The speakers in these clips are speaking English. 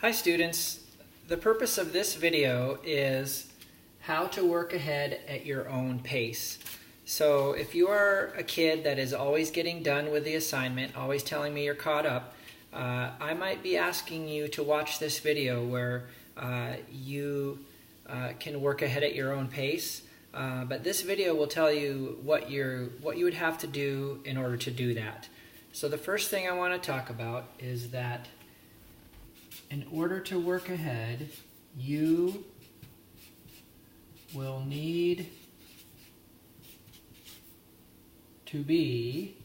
Hi students, the purpose of this video is how to work ahead at your own pace. So if you are a kid that is always getting done with the assignment, always telling me you're caught up, I might be asking you to watch this video where you can work ahead at your own pace. But this video will tell you what you would have to do in order to do that. So the first thing I want to talk about is that in order to work ahead, you will need to be,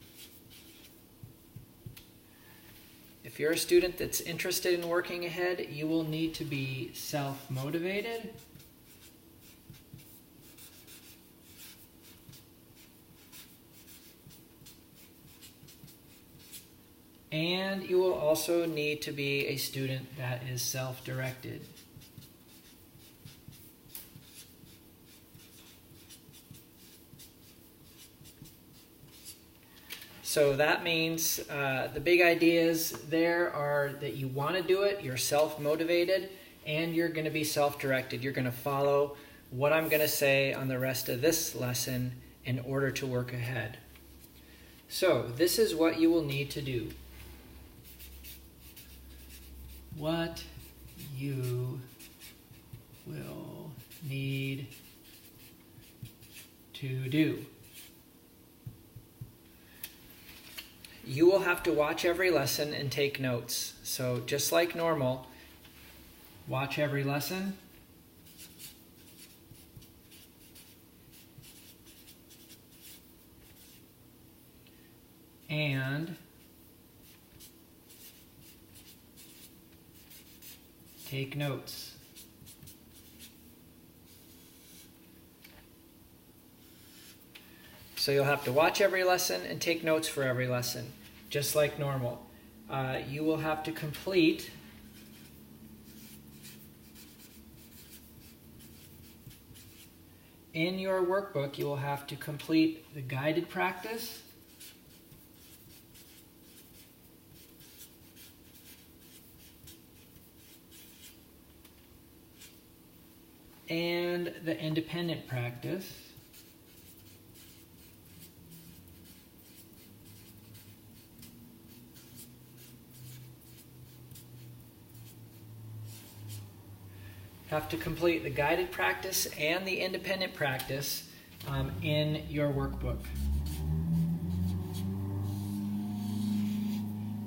if you're a student that's interested in working ahead, you will need to be self-motivated, and you will also need to be a student that is self-directed. So that means the big ideas there are that you want to do it, you're self-motivated, and you're going to be self-directed. You're going to follow what I'm going to say on the rest of this lesson in order to work ahead. So this is what you will need to do. What you will need to do. You will have to watch every lesson and take notes. So just like normal, watch every lesson. And take notes. So you'll have to watch every lesson and take notes for every lesson, just like normal. You will have to complete in your workbook, you will have to complete the guided practice, and the independent practice. Have to complete the guided practice and the independent practice in your workbook.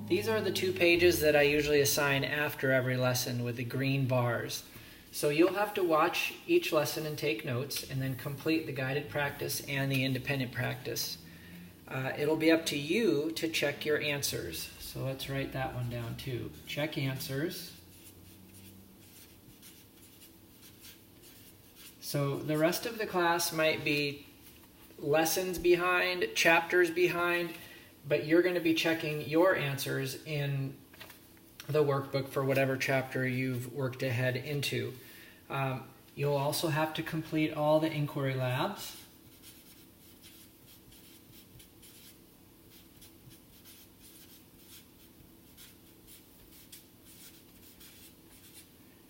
These are the 2 pages that I usually assign after every lesson with the green bars. So you'll have to watch each lesson and take notes and then complete the guided practice and the independent practice. It'll be up to you to check your answers. So let's write that one down too. Check answers. So the rest of the class might be lessons behind, chapters behind, but you're going to be checking your answers in the workbook for whatever chapter you've worked ahead into. You'll also have to complete all the inquiry labs.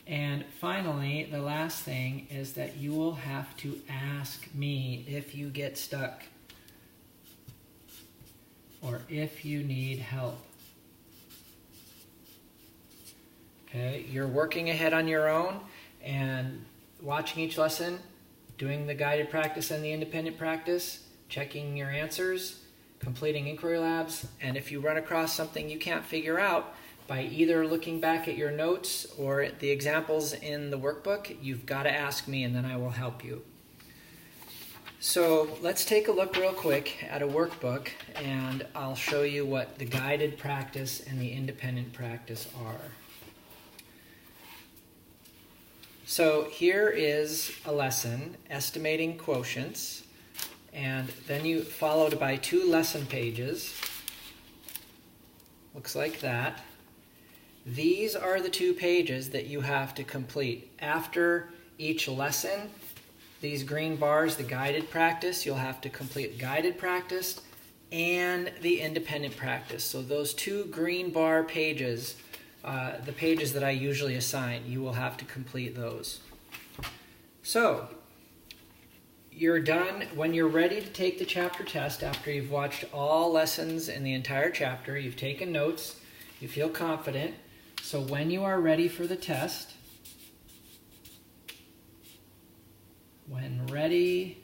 And finally, the last thing is that you will have to ask me if you get stuck or if you need help. Okay, you're working ahead on your own and watching each lesson, doing the guided practice and the independent practice, checking your answers, completing inquiry labs, and if you run across something you can't figure out, by either looking back at your notes or the examples in the workbook, you've got to ask me and then I will help you. So let's take a look real quick at a workbook and I'll show you what the guided practice and the independent practice are. So here is a lesson, estimating quotients, and then followed by 2 lesson pages. Looks like that. These are the 2 pages that you have to complete. After each lesson, these green bars, the guided practice, you'll have to complete guided practice and the independent practice. So those 2 green bar pages the pages that I usually assign. You will have to complete those. So, you're done. When you're ready to take the chapter test, after you've watched all lessons in the entire chapter, you've taken notes, you feel confident. So when you are ready for the test, when ready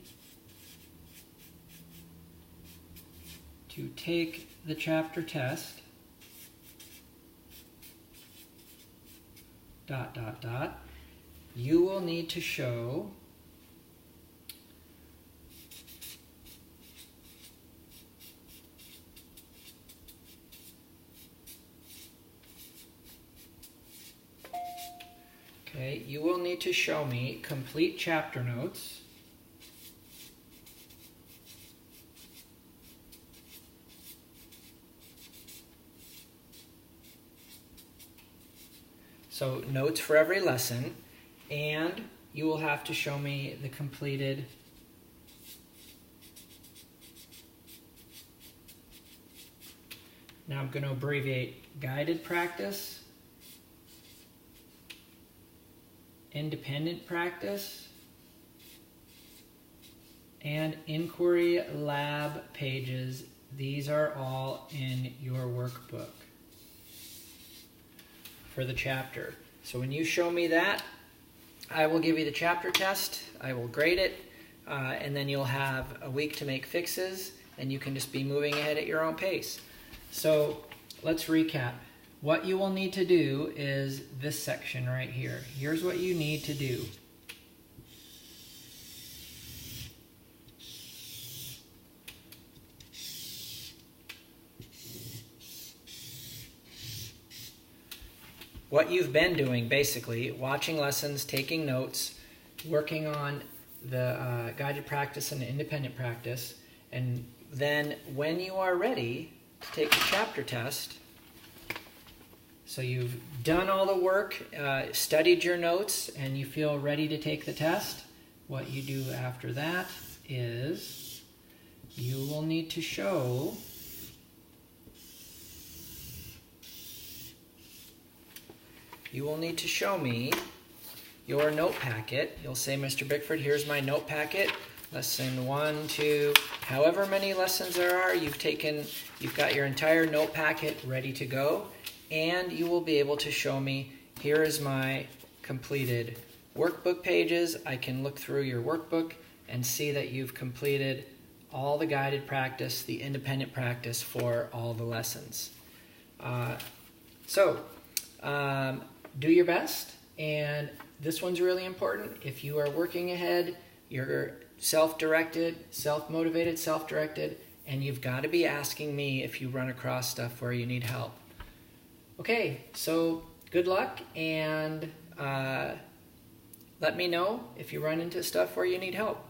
to take the chapter test, ... you will need to show you will need to show me complete chapter notes so notes for every lesson, and you will have to show me the completed now I'm going to abbreviate guided practice, independent practice, and inquiry lab pages. These are all in your workbook for the chapter. So when you show me that, I will give you the chapter test, I will grade it, and then you'll have a week to make fixes, and you can just be moving ahead at your own pace. So let's recap. What you will need to do is this section right here. Here's what you need to do. What you've been doing, basically, watching lessons, taking notes, working on the guided practice and the independent practice, and then when you are ready to take the chapter test, so you've done all the work, studied your notes, and you feel ready to take the test. What you do after that is you will need to show me your note packet. You'll say, Mr. Bickford, here's my note packet. Lesson 1, 2, however many lessons there are, you've got your entire note packet ready to go. And you will be able to show me, here is my completed workbook pages. I can look through your workbook and see that you've completed all the guided practice, the independent practice for all the lessons. Do your best, and this one's really important. If you are working ahead, you're self-directed, self-motivated, self-directed, and you've got to be asking me if you run across stuff where you need help. Okay, so good luck, and let me know if you run into stuff where you need help.